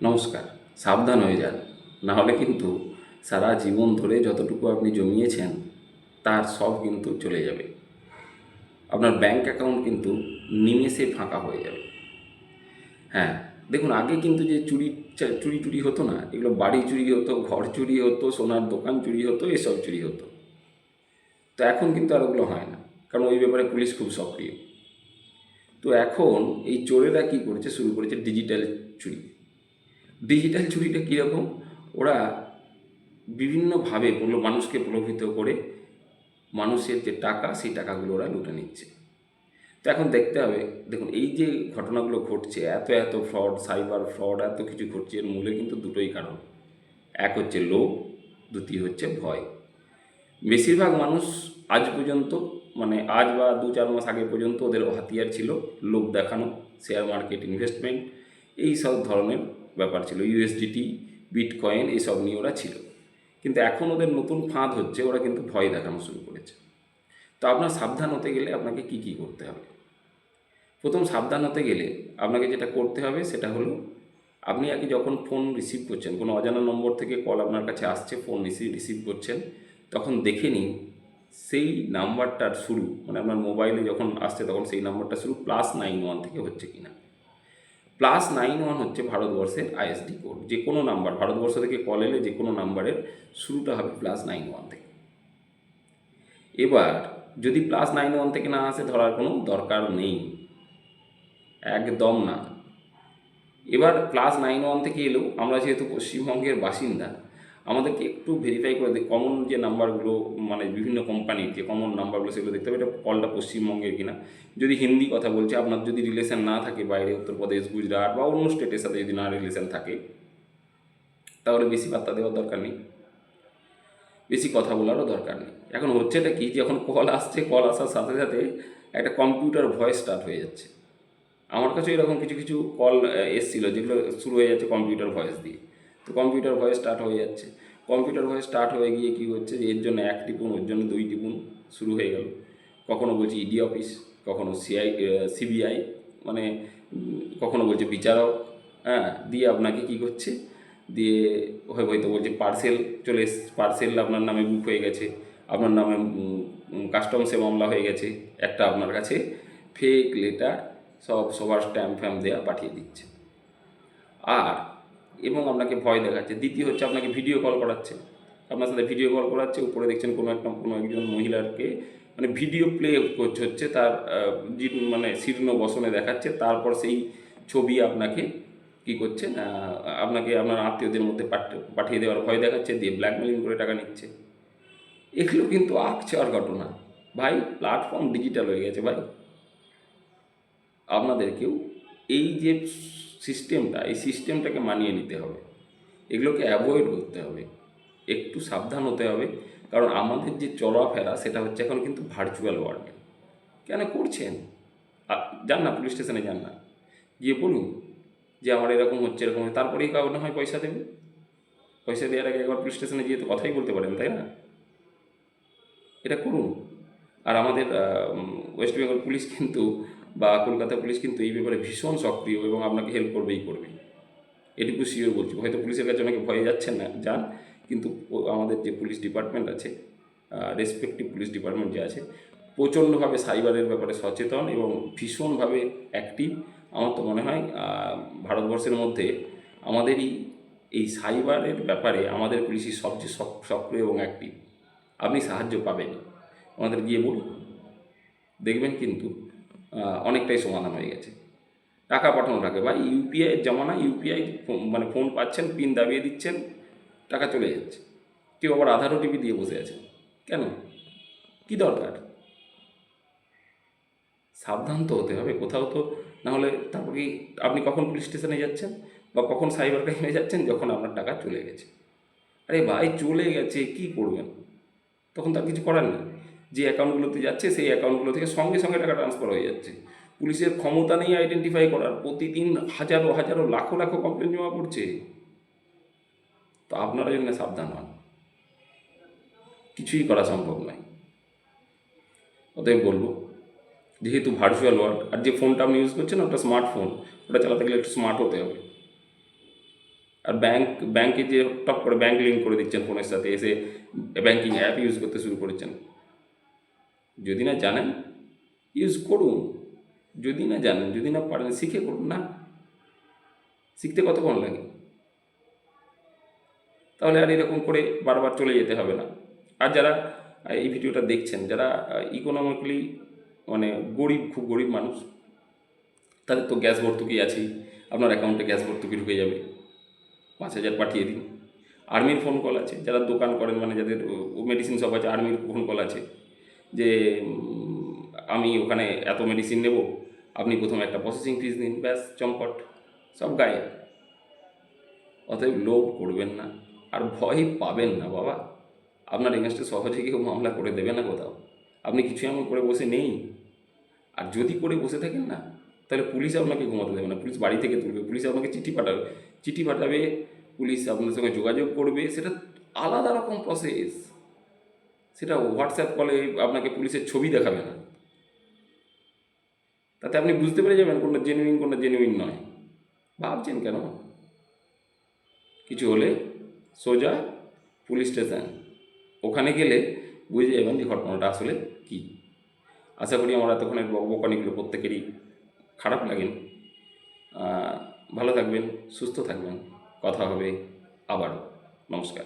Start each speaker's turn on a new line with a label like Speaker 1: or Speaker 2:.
Speaker 1: নমস্কার। সাবধান হয়ে যান, না হলে কিন্তু সারা জীবন ধরে যতটুকু আপনি জমিয়েছেন তার সব কিন্তু চলে যাবে। আপনার ব্যাংক অ্যাকাউন্ট কিন্তু নিমেষে ফাঁকা হয়ে যাবে। হ্যাঁ, দেখুন আগে কিন্তু যে চুরি টুরি হতো না, এগুলো বাড়ি চুরি হতো, ঘর চুরি হতো, সোনার দোকান চুরি হতো, এসব চুরি হতো। তো এখন কিন্তু আর ওগুলো হয় না, কারণ ওই ব্যাপারে পুলিশ খুব সক্রিয়। তো এখন এই চোরেরা কী করেছে, শুরু করেছে ডিজিটাল চুরি। ডিজিটাল চুরিটা কীরকম? ওরা বিভিন্নভাবে মানুষকে প্রলোভিত করে মানুষের যে টাকা, সেই টাকাগুলো ওরা লুটে নিচ্ছে। তো এখন দেখতে হবে, দেখুন এই যে ঘটনাগুলো ঘটছে, এত এত ফ্রড, সাইবার ফ্রড, এত কিছু ঘটছে, এর মূলে কিন্তু দুটোই কারণ। এক হচ্ছে লোভ, দ্বিতীয় হচ্ছে ভয়। বেশিরভাগ মানুষ আজ পর্যন্ত, মানে আজ বা 2-4 মাস আগে পর্যন্ত ওদের হাতিয়ার ছিল লোভ দেখানো, শেয়ার মার্কেট ইনভেস্টমেন্ট, এই সব ধরনের ব্যাপার ছিল, ইউএসডিটি, বিটকয়েন, এইসব নিয়ে ওরা ছিল। কিন্তু এখন ওদের নতুন ফাঁদ হচ্ছে, ওরা কিন্তু ভয় দেখানো শুরু করেছে। তো আপনার সাবধান হতে গেলে আপনাকে কি কি করতে হবে? প্রথম, সাবধান হতে গেলে আপনাকে যেটা করতে হবে সেটা হলো, আপনি আগে যখন ফোন রিসিভ করছেন, কোনো অজানা নম্বর থেকে কল আপনার কাছে আসছে, ফোন রিসিভ করছেন, তখন দেখে নিন সেই নাম্বারটার শুরু, মানে আপনার মোবাইলে যখন আসছে তখন সেই নাম্বারটা শুরু +91 থেকে হচ্ছে কি না। +91 হচ্ছে ভারতবর্ষের আইএসডি কোড। যে কোনো নাম্বার, ভারতবর্ষ থেকে কল এলে যে কোনো নাম্বারের শুরুটা হবে +91 থেকে। এবার যদি +91 থেকে না আসে, ধরার কোনো দরকার নেই, একদম না। এবার +91 থেকে এলেও আমরা যেহেতু পশ্চিমবঙ্গের বাসিন্দা, আমাদেরকে একটু ভেরিফাই করে কমন যে নাম্বারগুলো, মানে বিভিন্ন কোম্পানির যে কমন নাম্বারগুলো, সেগুলো দেখতে হবে এটা কলটা পশ্চিমবঙ্গের কিনা। যদি হিন্দি কথা বলছে, আপনার যদি রিলেশন না থাকে বাইরে, উত্তরপ্রদেশ, গুজরাট বা অন্য স্টেটের সাথে যদি না রিলেশন থাকে, তাহলে বেশি পাত্তা দেওয়ার দরকার নেই, বেশি কথা বলারও দরকার নেই। এখন হচ্ছেটা কি, যখন কল আসছে, কল আসার সাথে সাথে একটা কম্পিউটার ভয়েস স্টার্ট হয়ে যাচ্ছে। আমার কাছে এরকম কিছু কিছু কল এসেছিলো, যেগুলো শুরু হয়ে যাচ্ছে কম্পিউটার ভয়েস দিয়ে। তো কম্পিউটার ভয়েস স্টার্ট হয়ে যাচ্ছে, কম্পিউটার ভয়েস স্টার্ট হয়ে গিয়ে কী হচ্ছে, যে এর জন্য 1 টিপুন, ওর জন্য 2 টিপুন, শুরু হয়ে গেল। কখনও বলছে ইডি অফিস, কখনও সিবিআই, মানে কখনও বলছে বিচারক। হ্যাঁ, দিয়ে আপনাকে কী করছে, দিয়ে হয়তো বলছে পার্সেল চলে এসছে, পার্সেল আপনার নামে বুক হয়ে গেছে, আপনার নামে কাস্টমসে মামলা হয়ে গেছে, একটা আপনার কাছে ফেক লেটার, সবার স্ট্যাম্প ফ্যাম্প দেওয়া পাঠিয়ে দিচ্ছে। আর এবং আপনাকে ভয় দেখাচ্ছে। দ্বিতীয় হচ্ছে, আপনাকে ভিডিও কল করাচ্ছে, আপনার সাথে ভিডিও কল করাচ্ছে, উপরে দেখছেন কোনো একজন মহিলাকে, মানে ভিডিও প্লে হচ্ছে তার, মানে শীর্ণ বসনে দেখাচ্ছে, তারপর সেই ছবি আপনাকে কী করছে, আপনাকে আপনার আত্মীয়দের মধ্যে পাঠিয়ে দেওয়ার ভয় দেখাচ্ছে, দিয়ে ব্ল্যাকমেলিং করে টাকা নিচ্ছে। এগুলো কিন্তু আকছার ঘটনা ভাই। প্ল্যাটফর্ম ডিজিটাল হয়ে গেছে ভাই। আপনাদেরকেও এই যে সিস্টেমটা, এই সিস্টেমটাকে মানিয়ে নিতে হবে, এগুলোকে অ্যাভয়েড করতে হবে, একটু সাবধান হতে হবে। কারণ আমাদের যে চলাফেরা, সেটা হচ্ছে এখন কিন্তু ভার্চুয়াল ওয়ার্ল্ডে। কেন করছেন? যান না, পুলিশ স্টেশনে যান না, গিয়ে বলুন যে আমার এরকম হচ্ছে, এরকম হচ্ছে, তারপরেই কারণ হয় পয়সা দেবে। পয়সা দেওয়ার আগে একবার পুলিশ স্টেশনে গিয়ে তো কথাই বলতে পারেন, তাই না? এটা করুন। আর আমাদের ওয়েস্ট বেঙ্গল পুলিশ কিন্তু, বা কলকাতা পুলিশ কিন্তু এই ব্যাপারে ভীষণ সক্রিয়, এবং আপনাকে হেল্প করবেই করবে, এটুকু শিওর বলছি। হয়তো পুলিশের কাছে অনেকে ভয়ে যাচ্ছেন না, যান, কিন্তু আমাদের যে পুলিশ ডিপার্টমেন্ট আছে, রেসপেক্টিভ পুলিশ ডিপার্টমেন্ট যে আছে, প্রচণ্ডভাবে সাইবারের ব্যাপারে সচেতন এবং ভীষণভাবে অ্যাক্টিভ। আমার তো মনে হয় ভারতবর্ষের মধ্যে আমাদেরই এই সাইবারের ব্যাপারে আমাদের পুলিশই সবচেয়ে সক্রিয় এবং অ্যাক্টিভ। আপনি সাহায্য পাবেন, আমাদের গিয়ে বলুন, দেখবেন কিন্তু অনেকটাই সমাধান হয়ে গেছে। টাকা পাঠানো থাকে বা ইউপিআইয়ের জামানা, ইউপিআই মানে ফোন পাচ্ছেন, পিন দাবিয়ে দিচ্ছেন, টাকা চলে যাচ্ছে। কেউ আবার আধার ওটিপি দিয়ে বসে আছে, কেন? কী দরকার? সাবধান তো হতে হবে কোথাও তো, না হলে তারপর কি, আপনি কখন পুলিশ স্টেশনে যাচ্ছেন বা কখন সাইবার ক্রাইমে যাচ্ছেন? যখন আপনার টাকা চলে গেছে। আরে ভাই, চলে গেছে, কি করবেন? তখন তার কিছু করার নেই। যে অ্যাকাউন্টগুলোতে যাচ্ছে, সেই অ্যাকাউন্টগুলো থেকে সঙ্গে সঙ্গে টাকা ট্রান্সফার হয়ে যাচ্ছে। পুলিশের ক্ষমতা নেই আইডেন্টিফাই করার, প্রতিদিন হাজারো হাজারো লাখো লাখো কমপ্লেন জমা পড়ছে। তো আপনারা জন্য সাবধান হন, কিছুই করা সম্ভব নয়। অতএব বলবো, যেহেতু ভার্চুয়াল ওয়ার্ল্ড, আর যে ফোনটা আপনি ইউজ করছেন ওটা স্মার্টফোন, ওটা চালাতে গেলে একটু স্মার্ট হতে হবে। আর ব্যাংকে যে টপ করে ব্যাংক লিঙ্ক করে দিচ্ছেন ফোনের সাথে, এসে ব্যাংকিং অ্যাপ ইউজ করতে শুরু করেছেন। যদি না জানেন ইউজ করুন, যদি না জানেন, যদি না পারেন শিখে করুন না। শিখতে কতক্ষণ লাগে? তাহলে আর এরকম করে বারবার চলে যেতে হবে না। আর যারা এই ভিডিওটা দেখছেন, যারা ইকোনমিক্যালি মানে গরিব, খুব গরিব মানুষ, তাদের তো গ্যাস ভর্তুকি আছেই। আপনার অ্যাকাউন্টে গ্যাস ভর্তুকি ঢুকে যাবে, 5,000 পাঠিয়ে দিন। আর্মির ফোন কল আছে, যারা দোকান করেন, মানে যাদের মেডিসিন শপ আছে, আর্মির ফোন কল আছে যে আমি ওখানে এত মেডিসিন নেব, আপনি প্রথমে একটা প্রসেসিং ফিস দিন, ব্যাস চম্পট, সব গায়ে। অতএব লোভ করবেন না, আর ভয় পাবেন না বাবা। আপনার এগেনস্টে সহজে কেউ মামলা করে দেবে না কোথাও। আপনি কিছু এমন করে বসে নেই। আর যদি করে বসে থাকেন না, তাহলে পুলিশ আপনাকে ঘুমাতে দেবে না, পুলিশ বাড়ি থেকে তুলবে, পুলিশ আপনাকে চিঠি পাঠাবে, পুলিশ আপনার সঙ্গে যোগাযোগ করবে। সেটা আলাদা রকম প্রসেস। সেটা হোয়াটসঅ্যাপ কলে আপনাকে পুলিশের ছবি দেখাবে না, তাতে আপনি বুঝতে পেরে যাবেন কোনটা জেনুইন কোনটা জেনুইন নয়। ভাবছেন কেন? কিছু হলে সোজা পুলিশ স্টেশন, ওখানে গেলে বুঝে যাবেন যে ঘটনাটা আসলে কী। আশা করি আমার এতক্ষণের বকবকানিগুলো প্রত্যেকেরই খারাপ লাগেনি। ভালো থাকবেন, সুস্থ থাকবেন, কথা হবে আবারও। নমস্কার।